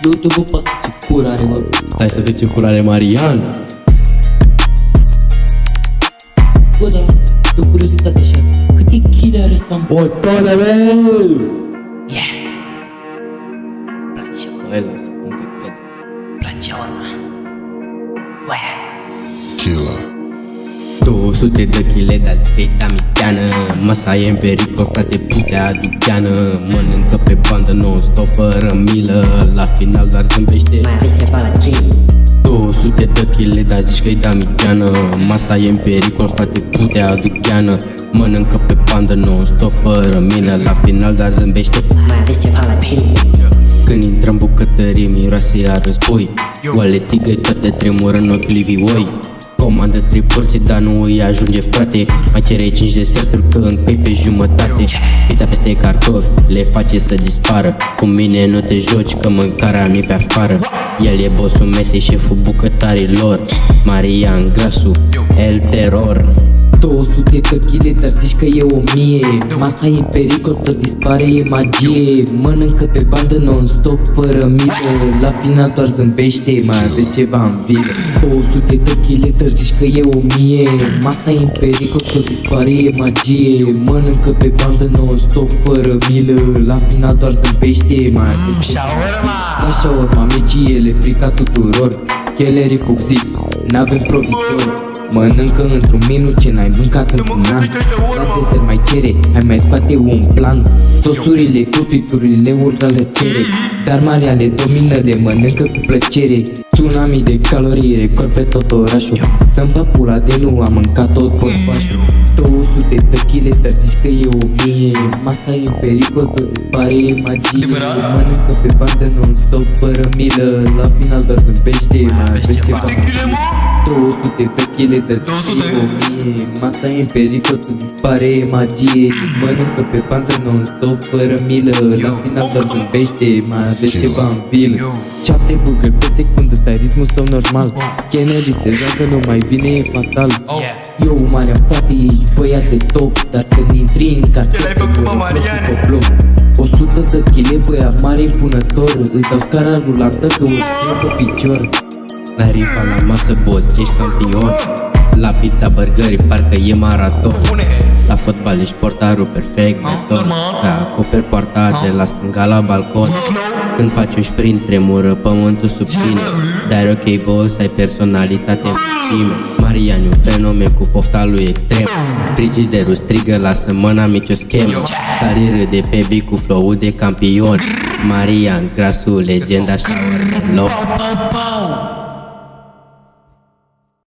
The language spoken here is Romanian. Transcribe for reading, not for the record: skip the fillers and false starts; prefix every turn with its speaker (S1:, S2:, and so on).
S1: YouTube-ul pasă ce cur are, bă.
S2: Stai să vezi ce cur are Marian.
S1: Bă, da, de curiozitate așa, câte chile are ăsta?
S2: Botone, meu!
S1: Yeah. Place,
S2: Băi, lasă, cum te cred.
S1: place urma. Ué.
S2: 200 de chile, dar zici că-i tamiteană. Masa e în pericol, frate, putea ducheană. Mănâncă pe bandă non-stop, fără milă. La final doar zâmbește.
S1: Mai aveți ceva la ce?
S2: 200 de chile, dar zici că-i tamiteană. Masa e în pericol, frate, putea ducheană. Mănâncă pe bandă non-stop, fără milă. La final doar zâmbește.
S1: Mai aveți ceva la ce?
S2: Când intră în bucătărie, miroase a război. Oale tigăi, toate tremură în ochiul lui vioi. Comandă 3 porții, dar nu îi ajunge, frate. Mai cere 5 deserturi, că încă pe jumătate. Pizza peste cartofi, le face să dispară. Cu mine nu te joci, că mâncarea nu-i pe afară. El e bossul mesei, șeful bucătarilor. Marian Grasu, El Terror.
S1: 200 de chile, dar zici că e 1000. Masa e în pericol, tot dispare, e magie. Mănâncă pe bandă non-stop, fără milă. La final doar zâmbește, mai aveți ceva în vilă. 200 de chile, dar zici că e 1000. Masa e în pericol, tot dispare, e magie. Mănâncă pe bandă non-stop, fără milă. La final doar zâmbește, mai aveți ceva în vilă. La shawarma, micii, ele frica tuturor. Chelerii fuczi, n-avem proviziori. Mănâncă într-un minut ce n-ai mâncat într-un an. La desert mai cere, hai mai scoate un plan. Sosurile cu friturile urlă le cere, dar Maria le domină, le mănâncă cu plăcere. Tsunami de calorii, record pe tot orașul. Să-mi bag pula de nu am mâncat tot bărbașul. 200 de chile, dar zici că e 1000. Masa e în pericol, tot dispare, e magie. Mănâncă pe bandă non-stop, fără milă. La final doar zâmbește, mai aveți ceva. 200 de chile, dar zici că e 1000. Masa e în pericol, tot dispare, e magie. Mănâncă pe bandă non-stop, fără milă. La final doar zâmbește, mai aveți ceva în vilă. 7 bugări pe secundă, stai ritmul său normal. Kennedy se joacă, nu mai vine, e fatal. Eu, Marian, poate ești băiat de top, dar când intri în cartier, te pe bloc. 100 de chile, băiat mare impunător. Îți dau scara rulantă, că urcă pe picior.
S2: La rifa la masă, boss, ești campion. La pizza, burgeri, parcă e maraton. La fotbal ești portarul perfect, beton. Te acoperi poarta de la stânga la balcon. Când faci un sprint, tremură pământul sub tine. Dar ok, boss, ai personalitate în mulțime. Marian e un fenomen cu pofta lui extrem. Frigiderul strigă, lasă mâna, mici o schemă. Tari râde pe bic cu flow-ul de campion. Marian Grasu, legenda și